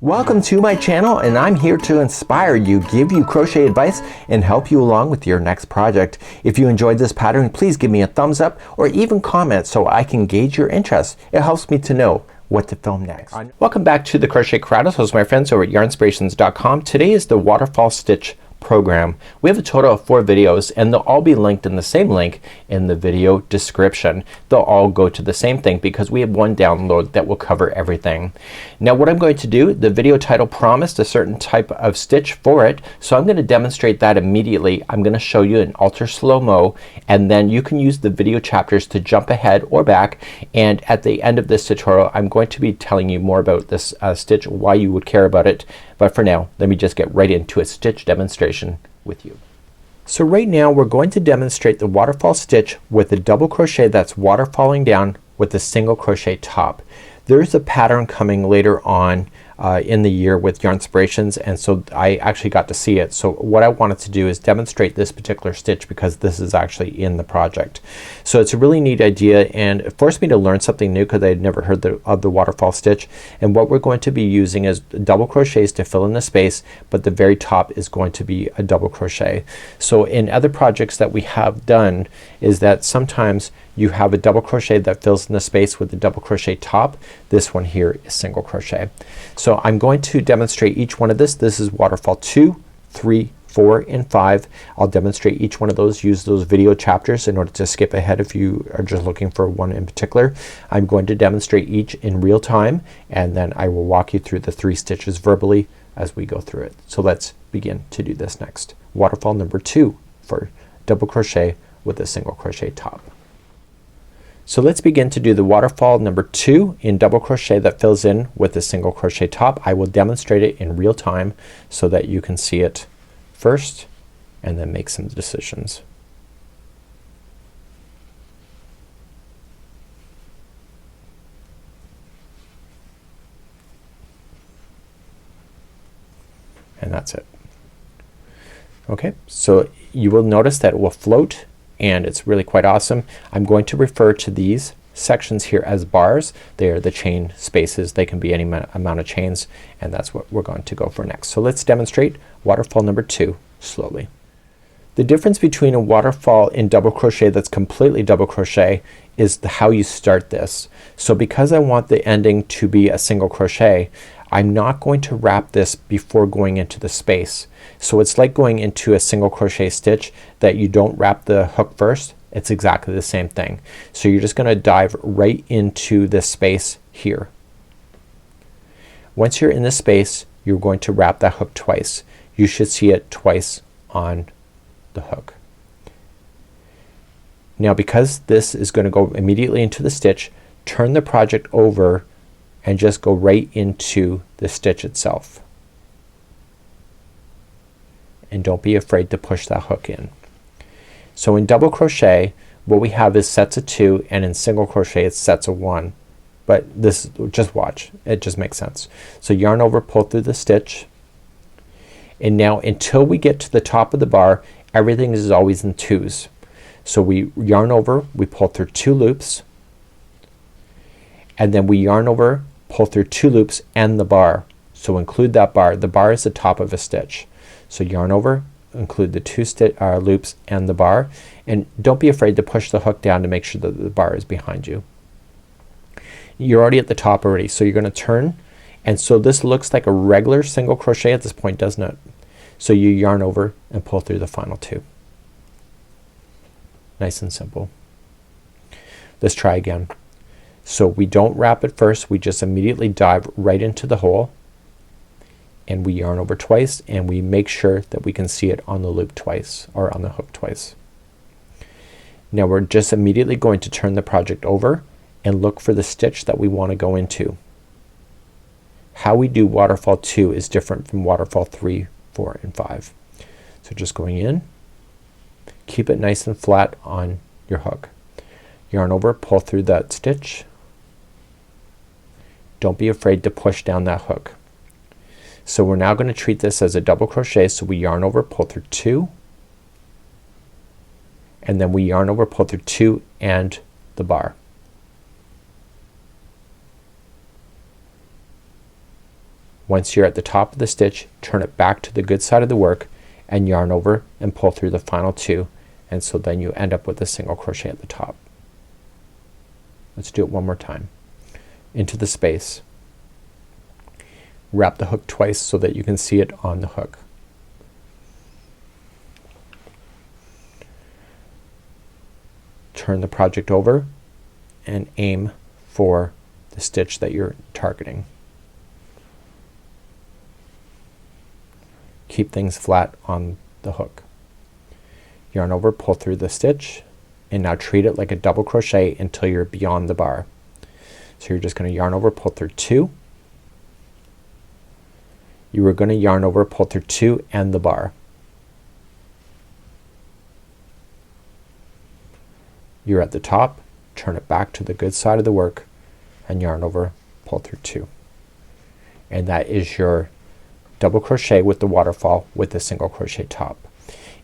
Welcome to my channel, and I'm here to inspire you, give you crochet advice, and help you along with your next project. If you enjoyed this pattern, please give me a thumbs up or even comment so I can gauge your interest. It helps me to know what to film next. Welcome back to the Crochet Crowd. Host my friends over at Yarnspirations.com. Today is the Waterfall Stitch program. We have a total of 4 videos and they'll all be linked in the same link in the video description. They'll all go to the same thing because we have one download that will cover everything. Now what I'm going to do, the video title promised a certain type of stitch for it, so I'm going to demonstrate that immediately. I'm going to show you in ultra slow-mo, and then you can use the video chapters to jump ahead or back, and at the end of this tutorial I'm going to be telling you more about this stitch, why you would care about it. But for now, let me just get right into a stitch demonstration with you. So right now we're going to demonstrate the waterfall stitch with a double crochet that's waterfalling down with a single crochet top. There's a pattern coming later on in the year with Yarnspirations, and so I actually got to see it. So what I wanted to do is demonstrate this particular stitch because this is actually in the project. So it's a really neat idea, and it forced me to learn something new because I had never heard of the waterfall stitch. And what we're going to be using is double crochets to fill in the space, but the very top is going to be a double crochet. So in other projects that we have done is that sometimes you have a double crochet that fills in the space with a double crochet top. This one here is single crochet. So I'm going to demonstrate each one of this. This is waterfall 2, 3, 4, and 5. I'll demonstrate each one of those. Use those video chapters in order to skip ahead if you are just looking for one in particular. I'm going to demonstrate each in real time, and then I will walk you through the 3 stitches verbally as we go through it. So let's begin to do this next. Waterfall number 2 for double crochet with a single crochet top. So let's begin to do the waterfall number 2 in double crochet that fills in with a single crochet top. I will demonstrate it in real time so that you can see it first and then make some decisions. And that's it. Okay, so you will notice that it will float, and it's really quite awesome. I'm going to refer to these sections here as bars. They are the chain spaces. They can be any amount of chains, and that's what we're going to go for next. So let's demonstrate waterfall number 2 slowly. The difference between a waterfall in double crochet that's completely double crochet is how you start this. So because I want the ending to be a single crochet, I'm not going to wrap this before going into the space. So it's like going into a single crochet stitch that you don't wrap the hook first. It's exactly the same thing. So you're just gonna dive right into this space here. Once you're in this space, you're going to wrap that hook twice. You should see it twice on the hook. Now because this is going to go immediately into the stitch, turn the project over and just go right into the stitch itself. And don't be afraid to push that hook in. So in double crochet what we have is sets of 2, and in single crochet it's sets of 1. But this, just watch, it just makes sense. So yarn over, pull through the stitch, and now until we get to the top of the bar everything is always in 2s. So we yarn over, we pull through 2 loops, and then we yarn over, pull through 2 loops and the bar. So include that bar. The bar is the top of a stitch. So yarn over, include the 2 loops and the bar, and don't be afraid to push the hook down to make sure that the bar is behind you. You're already at the top already, so you're gonna turn, and so this looks like a regular single crochet at this point, doesn't it? So you yarn over and pull through the final 2. Nice and simple. Let's try again. So we don't wrap it first, we just immediately dive right into the hole, and we yarn over twice, and we make sure that we can see it on the loop twice, or on the hook twice. Now we're just immediately going to turn the project over and look for the stitch that we want to go into. How we do waterfall 2 is different from waterfall 3, 4, and 5. So just going in, keep it nice and flat on your hook. Yarn over, pull through that stitch. Don't be afraid to push down that hook. So we're now going to treat this as a double crochet, so we yarn over, pull through 2, and then we yarn over, pull through 2 and the bar. Once you're at the top of the stitch, turn it back to the good side of the work and yarn over and pull through the final 2, and so then you end up with a single crochet at the top. Let's do it one more time. Into the space, wrap the hook twice so that you can see it on the hook. Turn the project over and aim for the stitch that you're targeting. Keep things flat on the hook. Yarn over, pull through the stitch, and now treat it like a double crochet until you're beyond the bar. So you're just gonna yarn over, pull through 2. You are gonna yarn over, pull through 2 and the bar. You're at the top, turn it back to the good side of the work and yarn over, pull through 2. And that is your double crochet with the waterfall with the single crochet top.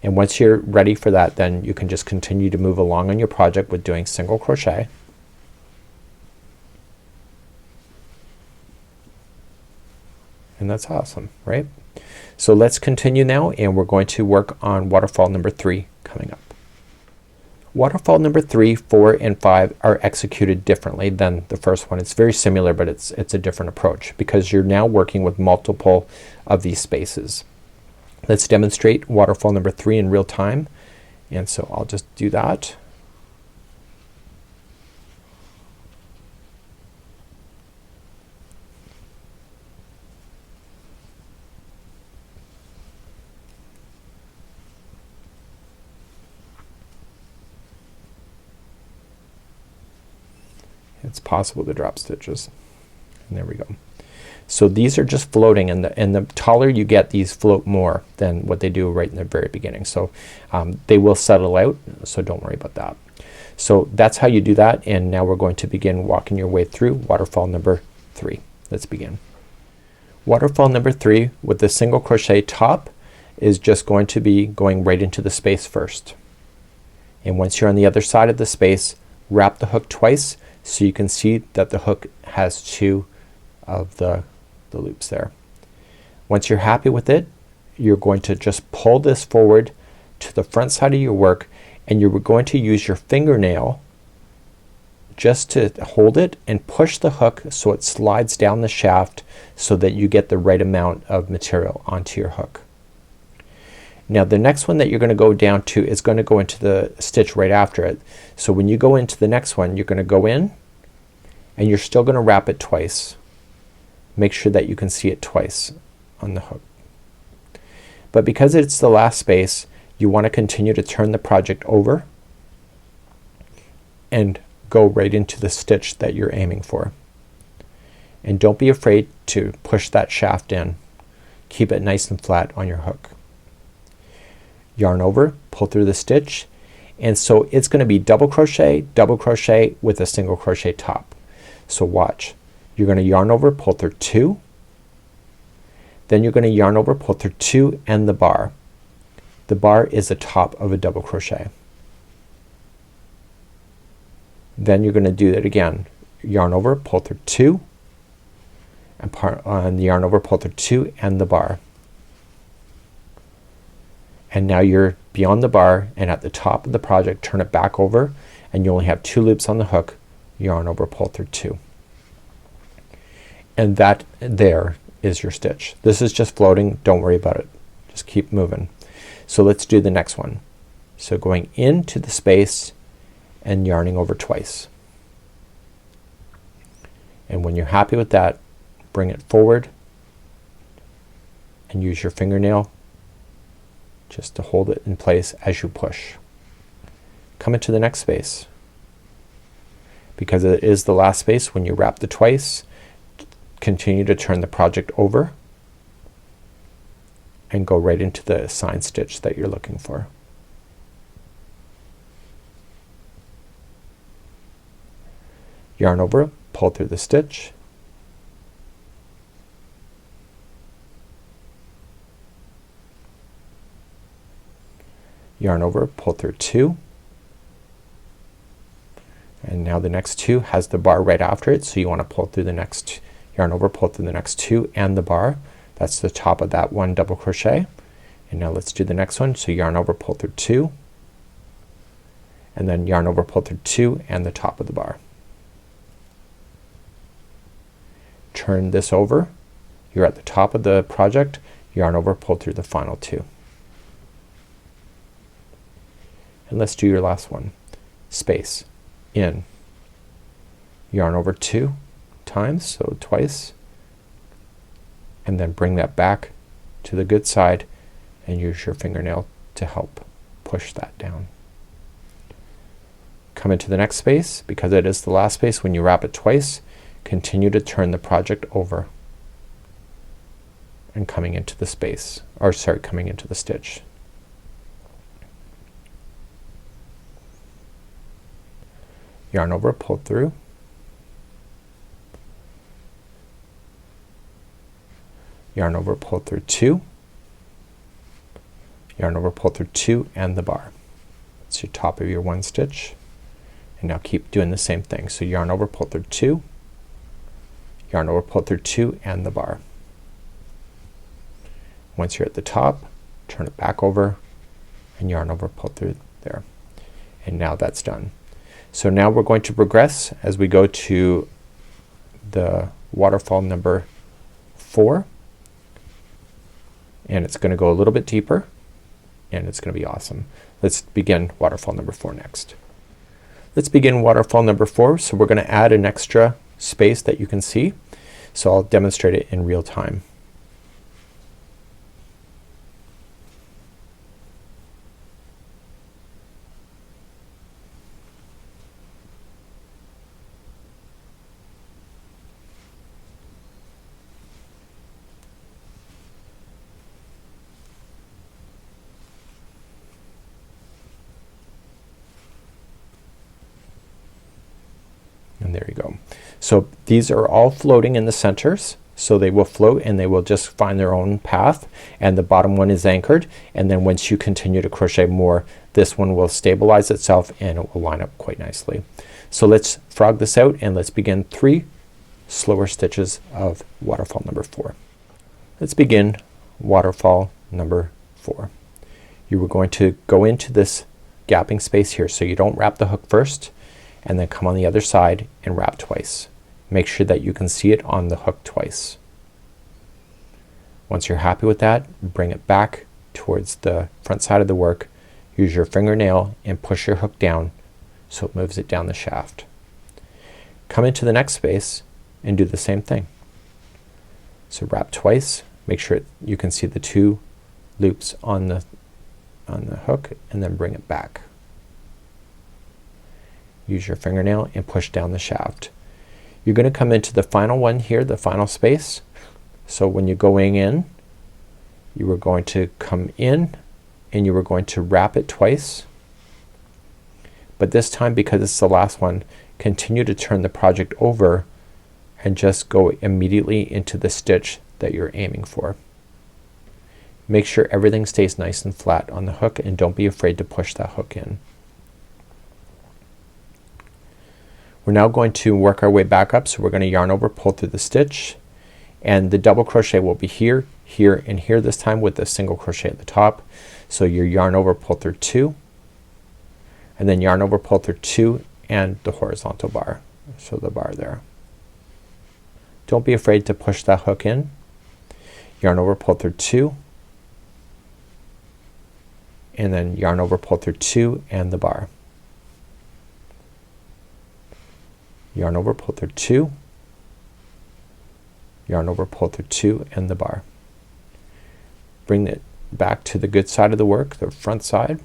And once you're ready for that, then you can just continue to move along on your project with doing single crochet. And that's awesome, right? So let's continue now, and we're going to work on waterfall number 3 coming up. Waterfall number 3, 4 and 5 are executed differently than the first one. It's very similar, but it's a different approach because you're now working with multiple of these spaces. Let's demonstrate waterfall number 3 in real time, and so I'll just do that. It's possible to drop stitches, and there we go. So these are just floating, and the taller you get, these float more than what they do right in the very beginning. So they will settle out, so don't worry about that. So that's how you do that, and now we're going to begin walking your way through waterfall number 3. Let's begin. Waterfall number 3 with the single crochet top is just going to be going right into the space first. And once you're on the other side of the space, wrap the hook twice so you can see that the hook has 2 of the loops there. Once you're happy with it, you're going to just pull this forward to the front side of your work, and you're going to use your fingernail just to hold it and push the hook so it slides down the shaft so that you get the right amount of material onto your hook. Now the next one that you're gonna go down to is gonna go into the stitch right after it. So when you go into the next one, you're gonna go in and you're still gonna wrap it twice. Make sure that you can see it twice on the hook. But because it's the last space, you want to continue to turn the project over and go right into the stitch that you're aiming for. And don't be afraid to push that shaft in. Keep it nice and flat on your hook. Yarn over, pull through the stitch, and so it's going to be double crochet with a single crochet top. So watch. You're going to yarn over, pull through 2, then you're going to yarn over, pull through 2 and the bar. The bar is the top of a double crochet. Then you're going to do it again. Yarn over, pull through 2 and yarn over, pull through 2 and the bar. And now you're beyond the bar, and at the top of the project turn it back over, and you only have 2 loops on the hook. Yarn over, pull through 2. And that there is your stitch. This is just floating, don't worry about it. Just keep moving. So let's do the next one. So going into the space and yarning over twice. And when you're happy with that, bring it forward and use your fingernail just to hold it in place as you push. Come into the next space. Because it is the last space, when you wrap the twice, continue to turn the project over and go right into the assigned stitch that you're looking for. Yarn over, pull through the stitch, yarn over, pull through 2, and now the next 2 has the bar right after it, so you want to pull through the next yarn over, pull through the next 2 and the bar. That's the top of that one double crochet. And now let's do the next one. So yarn over, pull through 2, and then yarn over, pull through 2 and the top of the bar. Turn this over. You're at the top of the project. Yarn over, pull through the final 2. And let's do your last one. Space, in, yarn over 2 times, so twice, and then bring that back to the good side and use your fingernail to help push that down. Come into the next space. Because it is the last space, when you wrap it twice, continue to turn the project over and coming into the space, or sorry, coming into the stitch. Yarn over, pull through, yarn over, pull through 2, yarn over, pull through 2 and the bar. It's your top of your one stitch. And now keep doing the same thing. So yarn over, pull through 2, yarn over, pull through 2 and the bar. Once you're at the top, turn it back over and yarn over, pull through there. And now that's done. So now we're going to progress as we go to the waterfall number 4, and it's going to go a little bit deeper and it's going to be awesome. Let's begin waterfall number 4 next. Let's begin waterfall number 4. So we're going to add an extra space that you can see. So I'll demonstrate it in real time. And there you go. So these are all floating in the centers, so they will float and they will just find their own path, and the bottom one is anchored, and then once you continue to crochet more, this one will stabilize itself and it will line up quite nicely. So let's frog this out and let's begin 3 slower stitches of waterfall number 4. Let's begin waterfall number 4. You are going to go into this gapping space here, so you don't wrap the hook first, and then come on the other side and wrap twice. Make sure that you can see it on the hook twice. Once you're happy with that, bring it back towards the front side of the work. Use your fingernail and push your hook down so it moves it down the shaft. Come into the next space and do the same thing. So wrap twice. Make sure you can see the 2 loops on the hook, and then bring it back. Use your fingernail and push down the shaft. You're going to come into the final one here, the final space. So when you're going in, you are going to come in and you are going to wrap it twice. But this time, because it's the last one, continue to turn the project over and just go immediately into the stitch that you're aiming for. Make sure everything stays nice and flat on the hook, and don't be afraid to push that hook in. We're now going to work our way back up, so we're going to yarn over, pull through the stitch, and the double crochet will be here, here, and here this time with a single crochet at the top. So your yarn over, pull through 2, and then yarn over, pull through 2 and the horizontal bar. So the bar there. Don't be afraid to push that hook in. Yarn over, pull through 2, and then yarn over, pull through 2 and the bar. Yarn over, pull through 2, yarn over, pull through 2 and the bar. Bring it back to the good side of the work, the front side,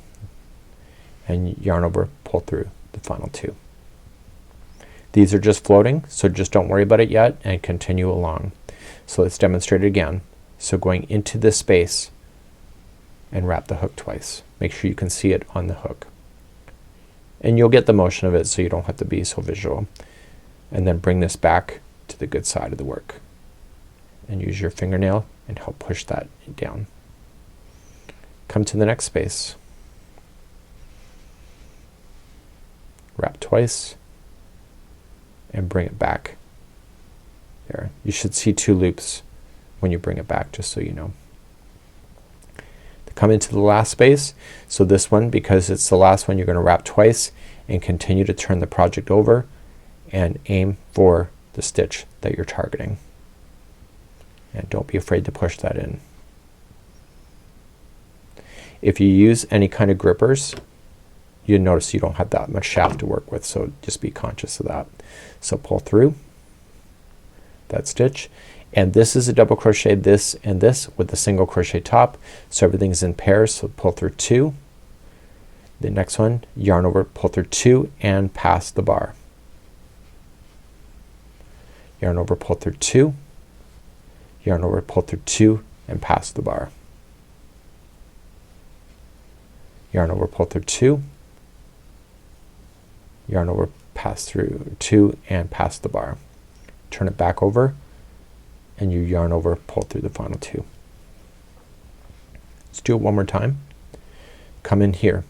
and yarn over, pull through the final 2. These are just floating, so just don't worry about it yet and continue along. So let's demonstrate it again. So going into this space and wrap the hook twice. Make sure you can see it on the hook. And you'll get the motion of it, so you don't have to be so visual. And then bring this back to the good side of the work. And use your fingernail and help push that down. Come to the next space. Wrap twice. And bring it back There, you should see 2 loops when you bring it back, just so you know. Come into the last space. So this one, because it's the last one, you're going to wrap twice and continue to turn the project over and aim for the stitch that you're targeting. And don't be afraid to push that in. If you use any kind of grippers, you notice you don't have that much shaft to work with, so just be conscious of that. So pull through that stitch, and this is a double crochet, this and this with a single crochet top, so everything's in pairs. So pull through 2, the next one yarn over, pull through 2 and pass the bar, yarn over, pull through 2, yarn over, pull through 2 and pass the bar, yarn over, pull through 2, yarn over, pass through 2 and pass the bar, turn it back over and you yarn over, pull through the final 2. Let's do it one more time. Come in here,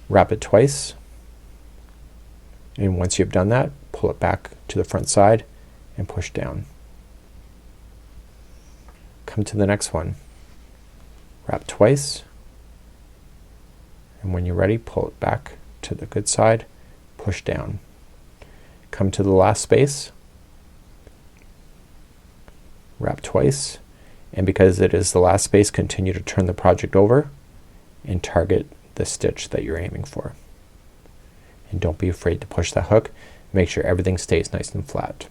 wrap it twice, and once you've done that, pull it back to the front side and push down. Come to the next one, wrap twice, and when you're ready, pull it back to the good side, push down. Come to the last space, wrap twice, and because it is the last space, continue to turn the project over and target the stitch that you're aiming for. And don't be afraid to push that hook. Make sure everything stays nice and flat.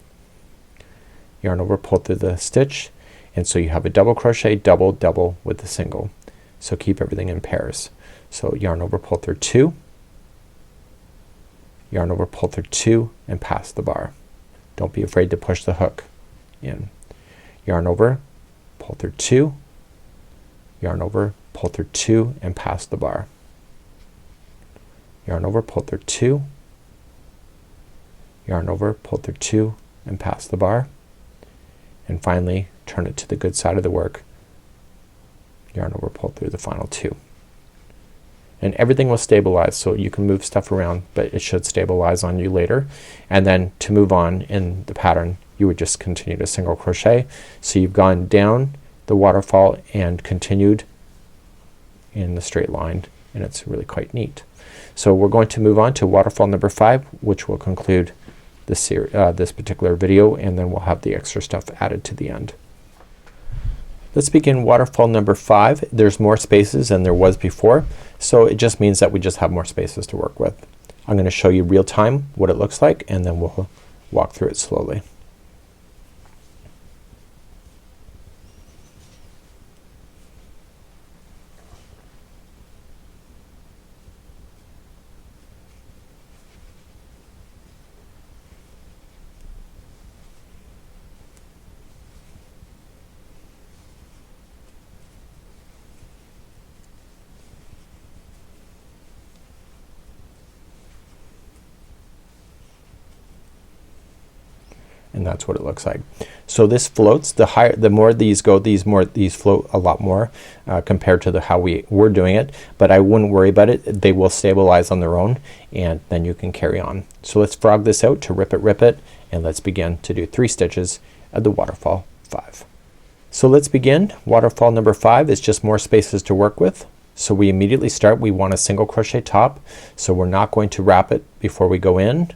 Yarn over, pull through the stitch, and so you have a double crochet, double, double with the single. So keep everything in pairs. So yarn over, pull through 2, yarn over, pull through 2 and pass the bar. Don't be afraid to push the hook in. Yarn over, pull through 2, yarn over, pull through 2 and pass the bar, yarn over, pull through 2, yarn over, pull through 2 and pass the bar, and finally turn it to the good side of the work, yarn over, pull through the final 2. And everything will stabilize, so you can move stuff around, but it should stabilize on you later. And then to move on in the pattern, you would just continue to single crochet. So you've gone down the waterfall and continued in the straight line, and it's really quite neat. So we're going to move on to waterfall number 5, which will conclude this particular video, and then we'll have the extra stuff added to the end. Let's begin waterfall number 5. There's more spaces than there was before, so it just means that we just have more spaces to work with. I'm going to show you real time what it looks like, and then we'll walk through it slowly. And that's what it looks like. So this floats. The more these go, these float a lot more compared to how we were doing it, but I wouldn't worry about it. They will stabilize on their own, and then you can carry on. So let's frog this out to rip it, and let's begin to do 3 stitches at the waterfall 5. So let's begin. Waterfall number 5 is just more spaces to work with. So we immediately start. We want a single crochet top, so we're not going to wrap it before we go in.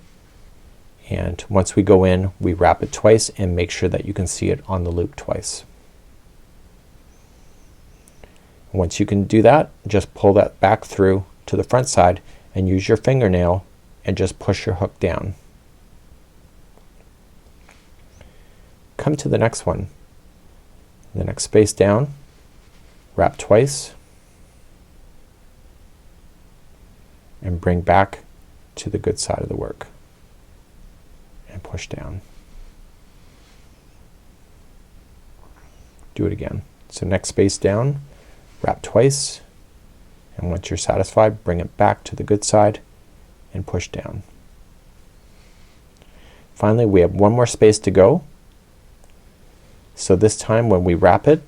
And once we go in, we wrap it twice and make sure that you can see it on the loop twice. Once you can do that, just pull that back through to the front side and use your fingernail and just push your hook down. Come to the next one. The next space down, wrap twice and bring back to the good side of the work and push down. Do it again. So next space down, wrap twice, and once you're satisfied, bring it back to the good side and push down. Finally, we have one more space to go. So this time when we wrap it,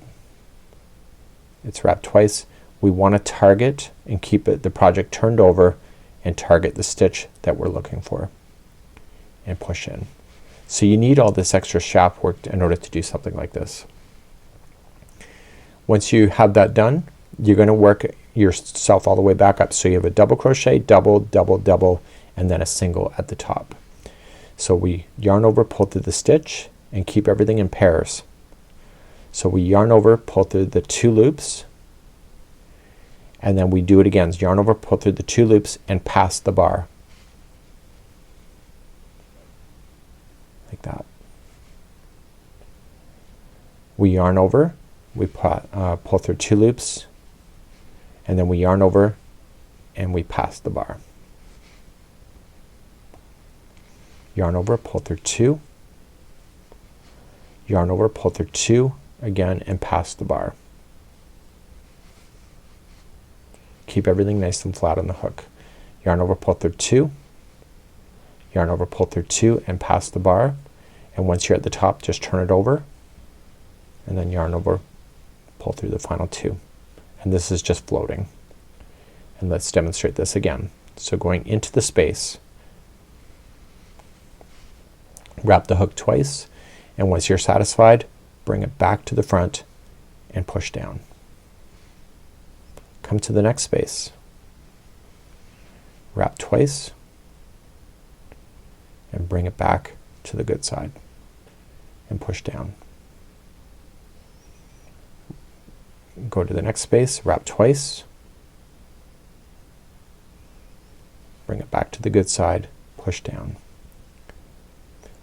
it's wrapped twice. We want to target and keep the project turned over and target the stitch that we're looking for and push in. So you need all this extra shaft work in order to do something like this. Once you have that done, you're gonna work yourself all the way back up. So you have a double crochet, double, double, double, and then a single at the top. So we yarn over, pull through the stitch, and keep everything in pairs. So we yarn over, pull through the 2 loops, and then we do it again. Yarn over, pull through the 2 loops, and pass the bar. Like that. We yarn over, we pull through 2 loops, and then we yarn over and we pass the bar. Yarn over, pull through 2, yarn over, pull through 2 again, and pass the bar. Keep everything nice and flat on the hook. Yarn over, pull through 2, yarn over, pull through 2, and pass the bar. And once you're at the top, just turn it over, and then yarn over, pull through the final 2. And this is just floating. And let's demonstrate this again. So going into the space, wrap the hook twice, and once you're satisfied, bring it back to the front and push down. Come to the next space, wrap twice, and bring it back to the good side and push down. Go to the next space, wrap twice, bring it back to the good side, push down.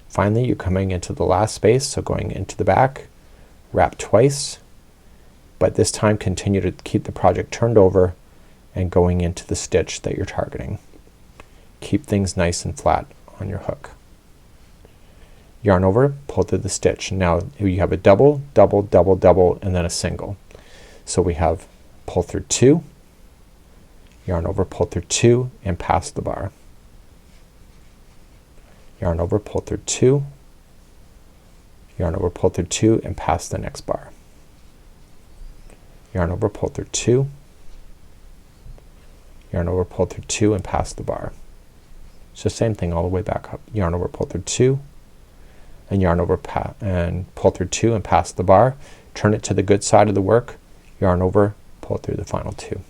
Finally, you're coming into the last space, so going into the back, wrap twice, but this time continue to keep the project turned over and going into the stitch that you're targeting. Keep things nice and flat on your hook. Yarn over, pull through the stitch. Now you have a double, double, double, double, and then a single. So we have pull through 2, yarn over, pull through 2, and pass the bar. Yarn over, pull through 2, yarn over, pull through 2, and pass the next bar. Yarn over, pull through 2, yarn over, pull through 2, and pass the bar. It's the same thing all the way back up. Yarn over, pull through 2, and yarn over and pull through 2 and pass the bar. Turn it to the good side of the work, yarn over, pull through the final 2.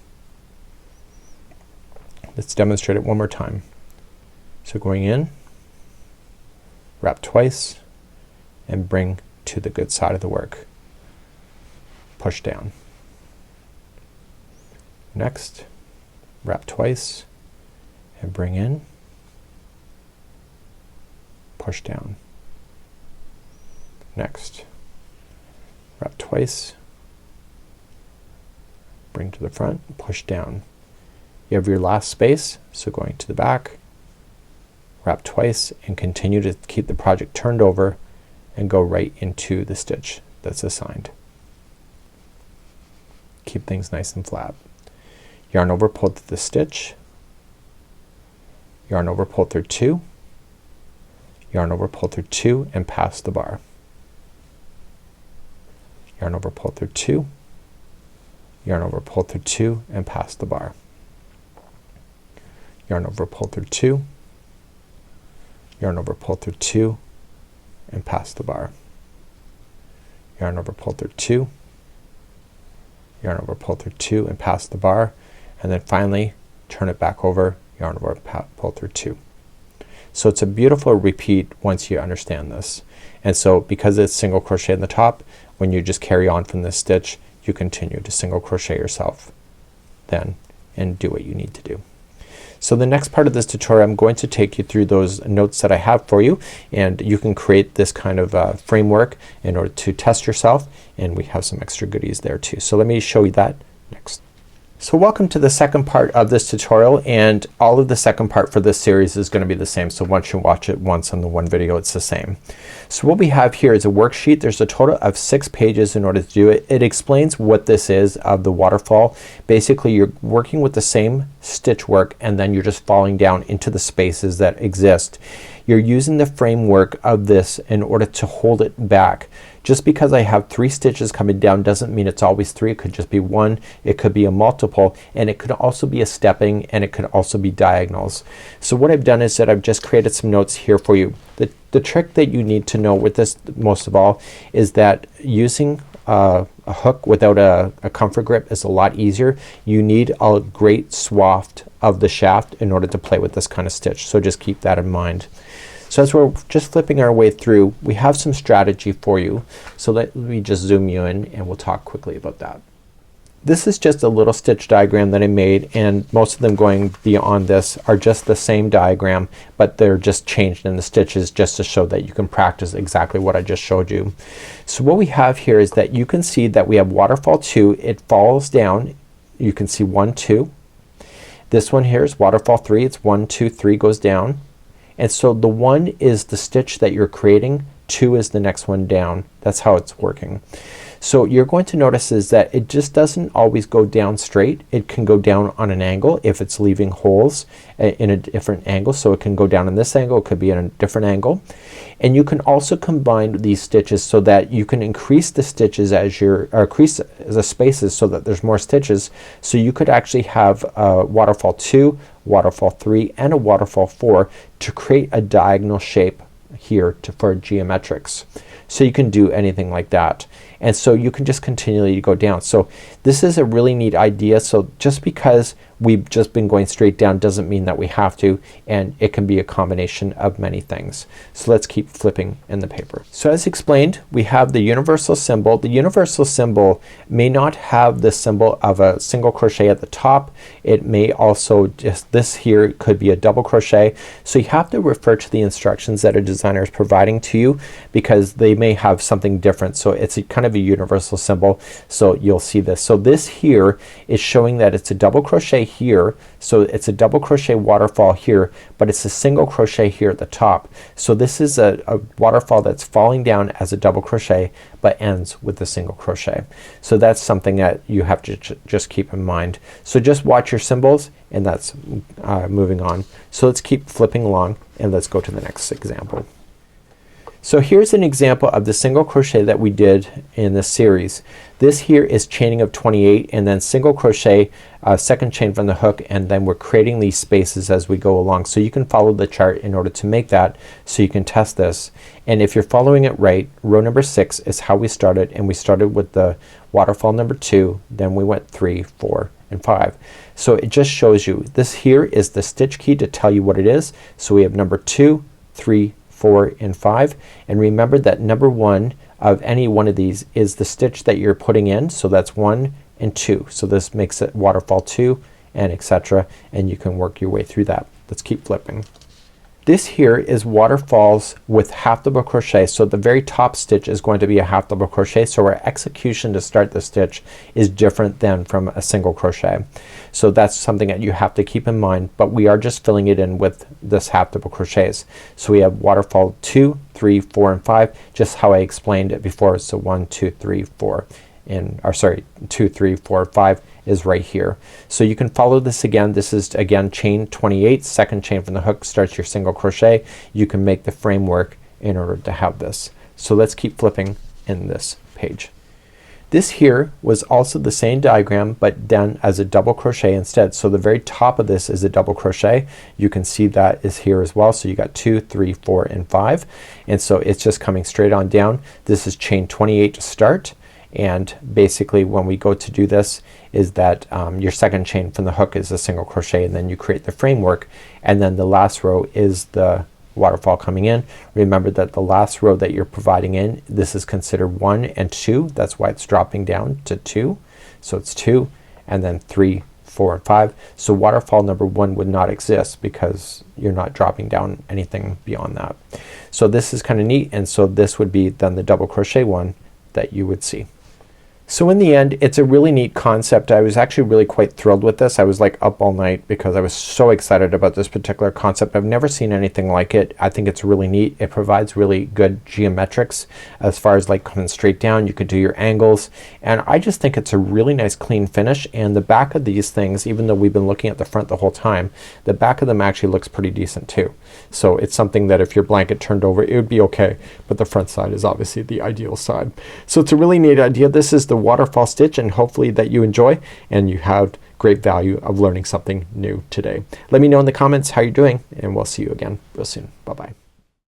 Let's demonstrate it one more time. So going in, wrap twice, and bring to the good side of the work. Push down. Next, wrap twice and bring in, push down. Next, wrap twice, bring to the front, push down. You have your last space, so going to the back, wrap twice, and continue to keep the project turned over and go right into the stitch that's assigned. Keep things nice and flat. Yarn over, pull through the stitch, yarn over, pull through 2, yarn over, pull through 2, and pass the bar. Yarn over, pull through 2, yarn over, pull through 2, and pass the bar. Yarn over, pull through 2, yarn over, pull through 2, and pass the bar. Yarn over, pull through 2, yarn over, pull through 2, and pass the bar, and then finally turn it back over, yarn over, pull through 2. So it's a beautiful repeat once you understand this. And so because it's single crochet in the top, when you just carry on from this stitch, you continue to single crochet yourself then and do what you need to do. So the next part of this tutorial, I'm going to take you through those notes that I have for you, and you can create this kind of framework in order to test yourself, and we have some extra goodies there too. So let me show you that next. So welcome to the second part of this tutorial, and all of the second part for this series is going to be the same. So once you watch it once on the one video, it's the same. So what we have here is a worksheet. There's a total of 6 pages in order to do it. It explains what this is of the waterfall. Basically you're working with the same stitch work and then you're just falling down into the spaces that exist. you're using the framework of this in order to hold it back. Just because I have 3 stitches coming down doesn't mean it's always 3. It could just be 1, it could be a multiple, and it could also be a stepping, and it could also be diagonals. So what I've done is that I've just created some notes here for you. The trick that you need to know with this most of all is that using a hook without a comfort grip is a lot easier. You need a great swath of the shaft in order to play with this kind of stitch, so just keep that in mind. So as we're just flipping our way through, we have some strategy for you. So let me just zoom you in and we'll talk quickly about that. This is just a little stitch diagram that I made, and most of them going beyond this are just the same diagram, but they're just changed in the stitches just to show that you can practice exactly what I just showed you. So what we have here is that you can see that we have waterfall 2. It falls down. You can see 1, 2. This one here is waterfall 3. It's 1, 2, 3 goes down. And so the 1 is the stitch that you're creating, 2 is the next one down. That's how it's working. So you're going to notice is that it just doesn't always go down straight. It can go down on an angle if it's leaving holes in a different angle. So it can go down in this angle, it could be in a different angle. And you can also combine these stitches so that you can increase the stitches as or increase the spaces so that there's more stitches. So you could actually have a waterfall 2, waterfall 3, and a waterfall 4 to create a diagonal shape here for geometrics. So you can do anything like that. And so you can just continually go down. So this is a really neat idea. So just because we've just been going straight down doesn't mean that we have to, and it can be a combination of many things. So let's keep flipping in the paper. So as explained, we have the universal symbol. The universal symbol may not have the symbol of a single crochet at the top. It may also just, this here could be a double crochet. So you have to refer to the instructions that a designer is providing to you because they may have something different. So it's a kind of a universal symbol. So you'll see this. So this here is showing that it's a double crochet here. So it's a double crochet waterfall here, but it's a single crochet here at the top. So this is a waterfall that's falling down as a double crochet but ends with a single crochet. So that's something that you have to just keep in mind. So just watch your symbols, and that's moving on. So let's keep flipping along and let's go to the next example. So here's an example of the single crochet that we did in this series. This here is chaining of 28 and then single crochet, second chain from the hook, and then we're creating these spaces as we go along. So you can follow the chart in order to make that, so you can test this. And if you're following it right, row number 6 is how we started, and we started with the waterfall number 2, then we went 3, 4, and 5. So it just shows you this here is the stitch key to tell you what it is. So we have number 2, 3, 4, and 5, and remember that number 1 of any one of these is the stitch that you're putting in. So that's 1 and 2. So this makes it waterfall 2 and etc. and you can work your way through that. Let's keep flipping. This here is waterfalls with half double crochet. So the very top stitch is going to be a half double crochet. So our execution to start the stitch is different than from a single crochet. So that's something that you have to keep in mind, but we are just filling it in with this half double crochets. So we have waterfall 2, 3, 4, and 5, just how I explained it before. So 1, 2, 3, 4, and or sorry, 2, 3, 4, 5 is right here. So you can follow this again. This is again chain 28, second chain from the hook starts your single crochet. You can make the framework in order to have this. So let's keep flipping in this page. This here was also the same diagram but done as a double crochet instead. So the very top of this is a double crochet. You can see that is here as well. So you got 2, 3, 4, and 5, and so it's just coming straight on down. This is chain 28 to start, and basically when we go to do this is that your second chain from the hook is a single crochet, and then you create the framework, and then the last row is the waterfall coming in. Remember that the last row that you're providing in, this is considered 1 and 2. That's why it's dropping down to 2. So it's 2 and then 3, 4, and 5. So waterfall number 1 would not exist because you're not dropping down anything beyond that. So this is kind of neat, and so this would be then the double crochet one that you would see. So in the end, it's a really neat concept. I was actually really quite thrilled with this. I was like up all night because I was so excited about this particular concept. I've never seen anything like it. I think it's really neat. It provides really good geometrics as far as like coming straight down. You could do your angles, and I just think it's a really nice clean finish. And the back of these things, even though we've been looking at the front the whole time, the back of them actually looks pretty decent too. So it's something that if your blanket turned over, it would be okay, but the front side is obviously the ideal side. So it's a really neat idea. This is the waterfall stitch, and hopefully that you enjoy and you have great value of learning something new today. Let me know in the comments how you're doing, and we'll see you again real soon. Bye bye.